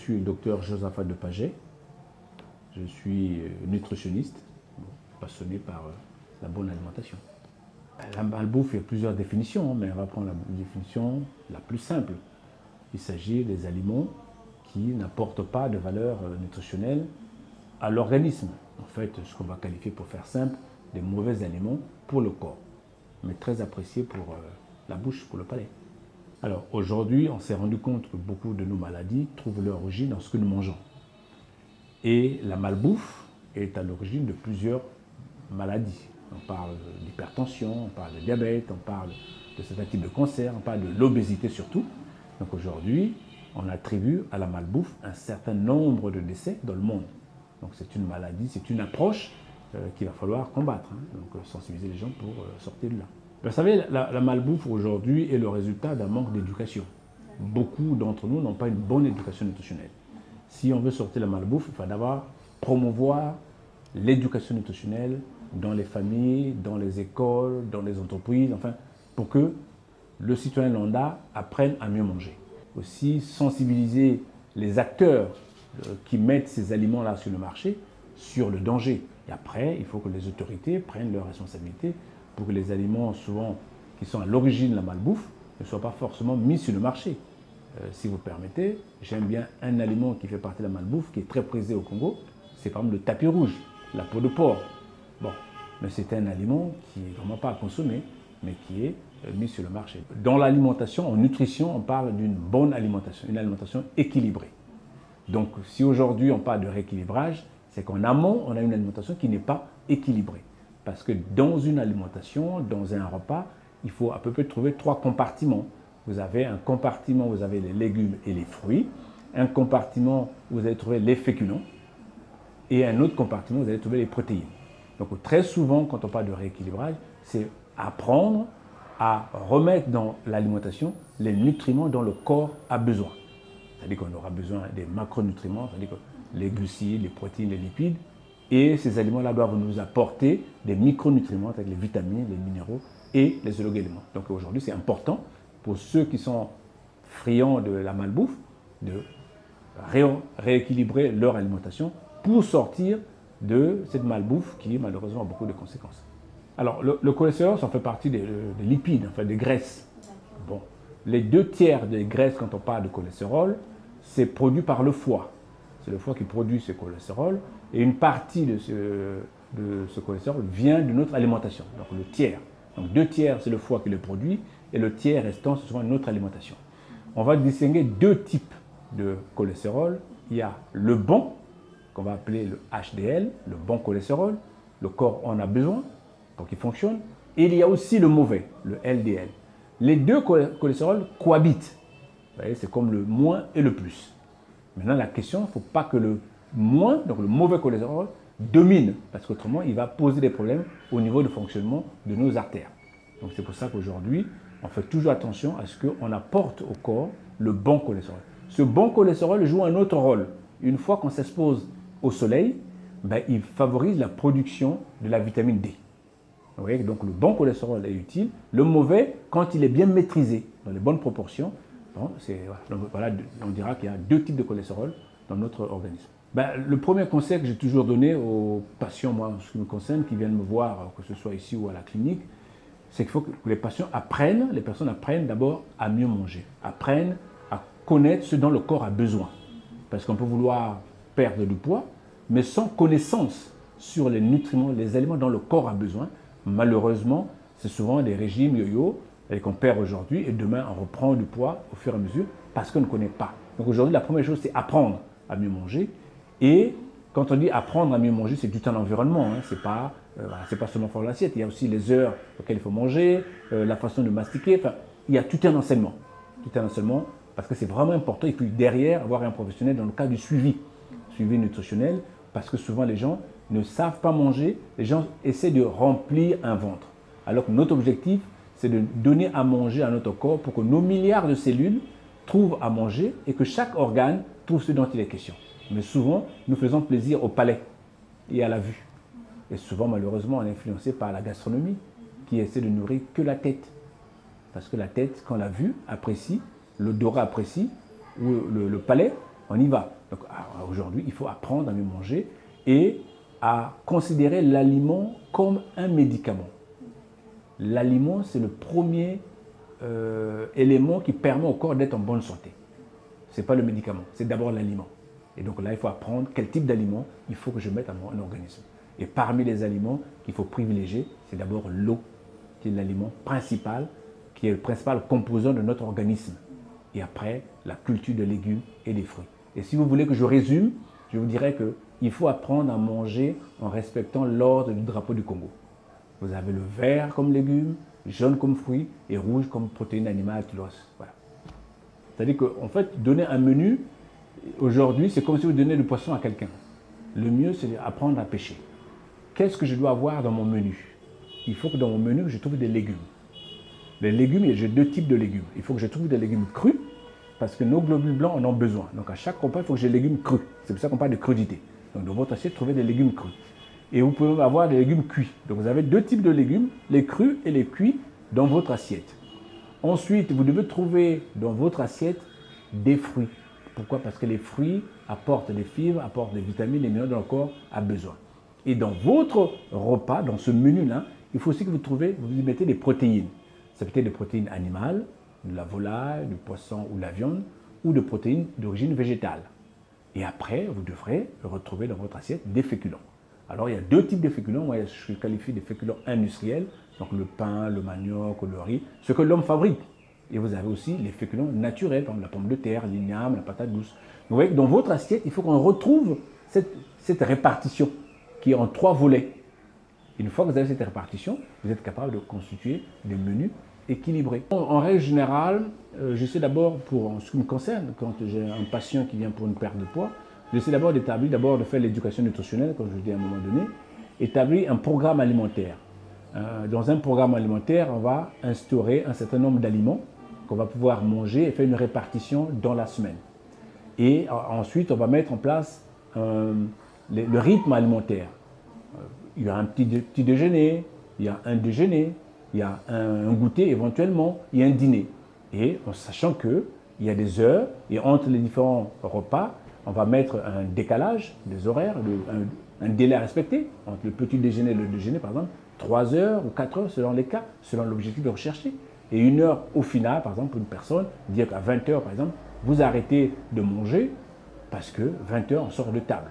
suis le docteur Josaphat de Paget. Je suis nutritionniste, passionné par la bonne alimentation. La malbouffe, il y a plusieurs définitions, mais on va prendre la définition la plus simple. Il s'agit des aliments qui n'apportent pas de valeur nutritionnelle à l'organisme. En fait, ce qu'on va qualifier, pour faire simple, des mauvais aliments pour le corps, mais très appréciés pour la bouche, pour le palais. Alors aujourd'hui, on s'est rendu compte que beaucoup de nos maladies trouvent leur origine dans ce que nous mangeons. Et la malbouffe est à l'origine de plusieurs maladies. On parle d'hypertension, on parle de diabète, on parle de certains types de cancers, on parle de l'obésité surtout. Donc aujourd'hui, on attribue à la malbouffe un certain nombre de décès dans le monde. Donc c'est une maladie, c'est une approche qu'il va falloir combattre. Donc sensibiliser les gens pour sortir de là. Vous savez, la malbouffe aujourd'hui est le résultat d'un manque d'éducation. Beaucoup d'entre nous n'ont pas une bonne éducation nutritionnelle. Si on veut sortir de la malbouffe, il faut d'abord promouvoir l'éducation nutritionnelle dans les familles, dans les écoles, dans les entreprises, enfin, pour que le citoyen lambda apprenne à mieux manger. Aussi sensibiliser les acteurs qui mettent ces aliments-là sur le marché sur le danger. Et après, il faut que les autorités prennent leurs responsabilités pour que les aliments, souvent, qui sont à l'origine de la malbouffe, ne soient pas forcément mis sur le marché. Si vous permettez, j'aime bien un aliment qui fait partie de la malbouffe, qui est très prisé au Congo, c'est par exemple le tapis rouge, la peau de porc. Bon, mais c'est un aliment qui n'est vraiment pas à consommer, mais qui est mis sur le marché. Dans l'alimentation, en nutrition, on parle d'une bonne alimentation, une alimentation équilibrée. Donc, si aujourd'hui on parle de rééquilibrage, c'est qu'en amont, on a une alimentation qui n'est pas équilibrée. Parce que dans une alimentation, dans un repas, il faut à peu près trouver 3 compartiments. Vous avez un compartiment où vous avez les légumes et les fruits, un compartiment où vous allez trouver les féculents, et un autre compartiment où vous allez trouver les protéines. Donc très souvent, quand on parle de rééquilibrage, c'est apprendre à remettre dans l'alimentation les nutriments dont le corps a besoin. C'est-à-dire qu'on aura besoin des macronutriments, c'est-à-dire que les glucides, les protéines, les lipides, et ces aliments-là doivent nous apporter des micronutriments, avec les vitamines, les minéraux et les oligo-éléments. Donc aujourd'hui, c'est important pour ceux qui sont friands de la malbouffe de rééquilibrer leur alimentation pour sortir de cette malbouffe qui malheureusement a beaucoup de conséquences. Alors le cholestérol, ça fait partie des lipides, enfin des graisses. Bon, les 2/3 des graisses, quand on parle de cholestérol, c'est produit par le foie. C'est le foie qui produit ce cholestérol et une partie de ce cholestérol vient de notre alimentation, donc le tiers. Donc 2/3 c'est le foie qui le produit et le tiers restant c'est souvent notre alimentation. On va distinguer 2 types de cholestérol. Il y a le bon, qu'on va appeler le HDL, le bon cholestérol. Le corps en a besoin pour qu'il fonctionne. Et il y a aussi le mauvais, le LDL. Les 2 cholestérols cohabitent. Vous voyez, c'est comme le moins et le plus. Maintenant, la question, il ne faut pas que le moins, donc le mauvais cholestérol, domine, parce qu'autrement, il va poser des problèmes au niveau du fonctionnement de nos artères. Donc c'est pour ça qu'aujourd'hui, on fait toujours attention à ce qu'on apporte au corps le bon cholestérol. Ce bon cholestérol joue un autre rôle. Une fois qu'on s'expose au soleil, il favorise la production de la vitamine D. Vous voyez, donc le bon cholestérol est utile. Le mauvais, quand il est bien maîtrisé, dans les bonnes proportions, voilà, on dira qu'il y a 2 types de cholestérol dans notre organisme. Le premier conseil que j'ai toujours donné aux patients, moi, en ce qui me concerne, qui viennent me voir, que ce soit ici ou à la clinique, c'est qu'il faut que les personnes apprennent d'abord à mieux manger, apprennent à connaître ce dont le corps a besoin. Parce qu'on peut vouloir perdre du poids, mais sans connaissance sur les nutriments, les aliments dont le corps a besoin, malheureusement, c'est souvent des régimes yo-yo qu'on perd aujourd'hui et demain on reprend du poids au fur et à mesure parce qu'on ne connaît pas. Donc aujourd'hui, la première chose, c'est apprendre à mieux manger. Et quand on dit apprendre à mieux manger, c'est tout un environnement. C'est pas seulement faire l'assiette. Il y a aussi les heures auxquelles il faut manger, la façon de mastiquer. Enfin, il y a tout un enseignement. Tout un enseignement parce que c'est vraiment important. Et puis derrière, avoir un professionnel dans le cas du suivi nutritionnel, parce que souvent les gens ne savent pas manger. Les gens essaient de remplir un ventre. Alors que notre objectif, c'est de donner à manger à notre corps pour que nos milliards de cellules trouvent à manger et que chaque organe trouve ce dont il est question. Mais souvent, nous faisons plaisir au palais et à la vue. Et souvent, malheureusement, on est influencé par la gastronomie qui essaie de nourrir que la tête. Parce que la tête, quand la vue apprécie, l'odorat apprécie, ou le palais, on y va. Donc aujourd'hui, il faut apprendre à mieux manger et à considérer l'aliment comme un médicament. L'aliment, c'est le premier élément qui permet au corps d'être en bonne santé. Ce n'est pas le médicament, c'est d'abord l'aliment. Et donc là, il faut apprendre quel type d'aliment il faut que je mette à mon organisme. Et parmi les aliments qu'il faut privilégier, c'est d'abord l'eau, qui est l'aliment principal, qui est le principal composant de notre organisme. Et après, la culture de légumes et des fruits. Et si vous voulez que je résume, je vous dirais qu'il faut apprendre à manger en respectant l'ordre du drapeau du Congo. Vous avez le vert comme légumes, jaune comme fruits et rouge comme protéines animales, tout le reste. Voilà. C'est-à-dire qu'en fait, donner un menu, aujourd'hui, c'est comme si vous donnez du poisson à quelqu'un. Le mieux, c'est d'apprendre à pêcher. Qu'est-ce que je dois avoir dans mon menu? Il faut que dans mon menu, je trouve des légumes. Les légumes, j'ai deux types de légumes. Il faut que je trouve des légumes crus, parce que nos globules blancs en ont besoin. Donc à chaque repas, il faut que j'ai des légumes crus. C'est pour ça qu'on parle de crudité. Donc dans votre assiette, trouvez des légumes crus. Et vous pouvez avoir des légumes cuits. Donc vous avez deux types de légumes, les crus et les cuits, dans votre assiette. Ensuite, vous devez trouver dans votre assiette des fruits. Pourquoi? Parce que les fruits apportent des fibres, apportent des vitamines et minéraux dont le corps a besoin. Et dans votre repas, dans ce menu-là, il faut aussi que vous y mettez des protéines. Ça peut être des protéines animales, de la volaille, du poisson ou de la viande, ou de protéines d'origine végétale. Et après, vous devrez retrouver dans votre assiette des féculents. Alors, il y a deux types de féculents. Moi, je qualifie des féculents industriels, donc le pain, le manioc, le riz, ce que l'homme fabrique. Et vous avez aussi les féculents naturels, comme la pomme de terre, l'igname, la patate douce. Vous voyez que dans votre assiette, il faut qu'on retrouve cette répartition qui est en 3 volets. Une fois que vous avez cette répartition, vous êtes capable de constituer des menus équilibrés. En règle générale, j'essaie d'abord, en ce qui me concerne, quand j'ai un patient qui vient pour une perte de poids, j'essaie d'abord de faire l'éducation nutritionnelle, comme je vous dis à un moment donné, établir un programme alimentaire. Dans un programme alimentaire, on va instaurer un certain nombre d'aliments qu'on va pouvoir manger et faire une répartition dans la semaine. Et ensuite, on va mettre en place le rythme alimentaire. Il y a un petit déjeuner, il y a un déjeuner, il y a un goûter éventuellement, il y a un dîner. Et en sachant qu'il y a des heures, et entre les différents repas, on va mettre un décalage des horaires, un délai à respecter, entre le petit déjeuner et le déjeuner, par exemple, 3 heures ou 4 heures selon les cas, selon l'objectif de rechercher. Et 1 heure au final, par exemple, pour une personne, dire qu'à 20 heures, par exemple, vous arrêtez de manger parce que 20 heures, on sort de table.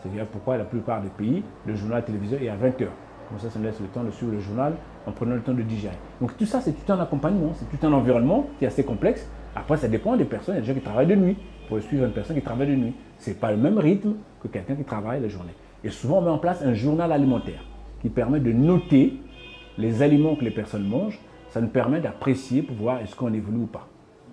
C'est-à-dire pourquoi la plupart des pays, le journal télévisé est à 20 heures. Comme ça, ça me laisse le temps de suivre le journal en prenant le temps de digérer. Donc tout ça, c'est tout un accompagnement, c'est tout un environnement qui est assez complexe. Après, ça dépend des personnes. Il y a des gens qui travaillent de nuit. Pour suivre une personne qui travaille de nuit, ce n'est pas le même rythme que quelqu'un qui travaille la journée. Et souvent, on met en place un journal alimentaire qui permet de noter les aliments que les personnes mangent. Ça nous permet d'apprécier pour voir est-ce qu'on évolue ou pas.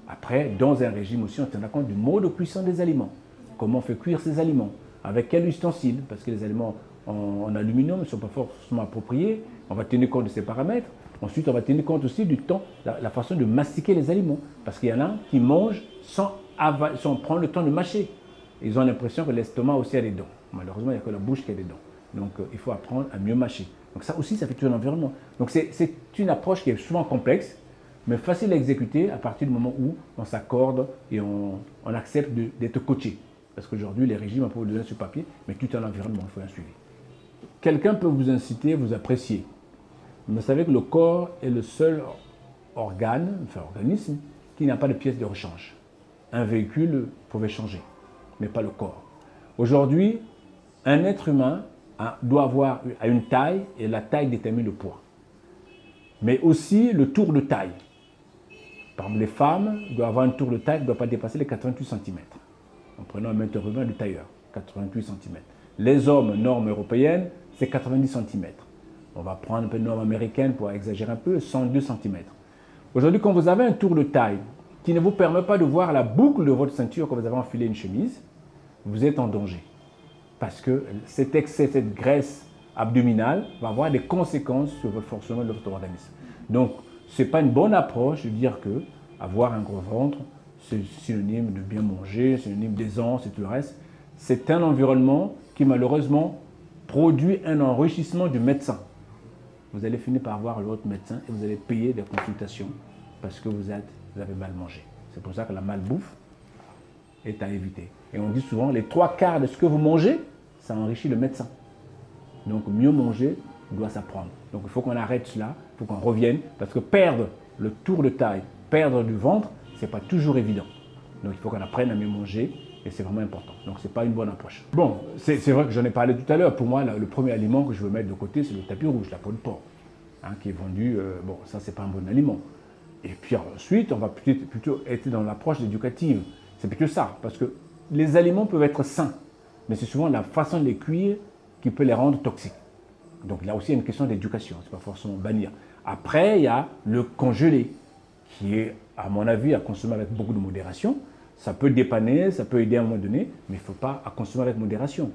Après, dans un régime aussi, on tient compte du mode de cuisson des aliments. Comment on fait cuire ces aliments? Avec quel ustensile? Parce que les aliments en aluminium ne sont pas forcément appropriés. On va tenir compte de ces paramètres. Ensuite, on va tenir compte aussi du temps, la façon de mastiquer les aliments. Parce qu'il y en a qui mangent sans prendre le temps de mâcher. Ils ont l'impression que l'estomac aussi a des dents. Malheureusement, il n'y a que la bouche qui a des dents. Donc, il faut apprendre à mieux mâcher. Donc ça aussi, ça fait tout un environnement. Donc c'est une approche qui est souvent complexe, mais facile à exécuter à partir du moment où on s'accorde et on accepte d'être coaché. Parce qu'aujourd'hui, les régimes, on peut vous donner sur papier, mais tout un environnement, il faut un suivi. Quelqu'un peut vous inciter, vous apprécier. Mais vous savez que le corps est le seul organisme qui n'a pas de pièce de rechange. Un véhicule pouvait changer, mais pas le corps. Aujourd'hui, un être humain doit avoir une taille et la taille détermine le poids. Mais aussi le tour de taille. Par exemple, les femmes doivent avoir un tour de taille qui ne doit pas dépasser les 88 cm. En prenant un mètre ruban du tailleur, 88 cm. Les hommes, normes européennes, c'est 90 cm. On va prendre un peu de norme américaine pour exagérer un peu, 102 cm. Aujourd'hui, quand vous avez un tour de taille qui ne vous permet pas de voir la boucle de votre ceinture quand vous avez enfilé une chemise, vous êtes en danger. Parce que cet excès, cette graisse abdominale va avoir des conséquences sur votre fonctionnement de votre organisme. Donc, ce n'est pas une bonne approche de dire que avoir un gros ventre, c'est synonyme de bien manger, synonyme d'aisance et tout le reste. C'est un environnement qui malheureusement produit un enrichissement du médecin. Vous allez finir par voir l'autre médecin et vous allez payer des consultations parce que vous avez mal mangé. C'est pour ça que la malbouffe est à éviter. Et on dit souvent, les 3/4 de ce que vous mangez, ça enrichit le médecin. Donc mieux manger doit s'apprendre. Donc il faut qu'on arrête cela, il faut qu'on revienne, parce que perdre le tour de taille, perdre du ventre, ce n'est pas toujours évident. Donc il faut qu'on apprenne à mieux manger, et c'est vraiment important. Donc ce n'est pas une bonne approche. Bon, c'est vrai que j'en ai parlé tout à l'heure. Pour moi, le premier aliment que je veux mettre de côté, c'est le tapis rouge, la peau de porc, qui est vendu. Bon, ça, c'est pas un bon aliment. Et puis ensuite, on va plutôt être dans l'approche éducative. C'est plutôt ça, parce que les aliments peuvent être sains, mais c'est souvent la façon de les cuire qui peut les rendre toxiques. Donc là aussi, il y a une question d'éducation, c'est pas forcément bannir. Après, il y a le congelé, qui est, à mon avis, à consommer avec beaucoup de modération. Ça peut dépanner, ça peut aider à un moment donné, mais il ne faut pas à consommer avec modération.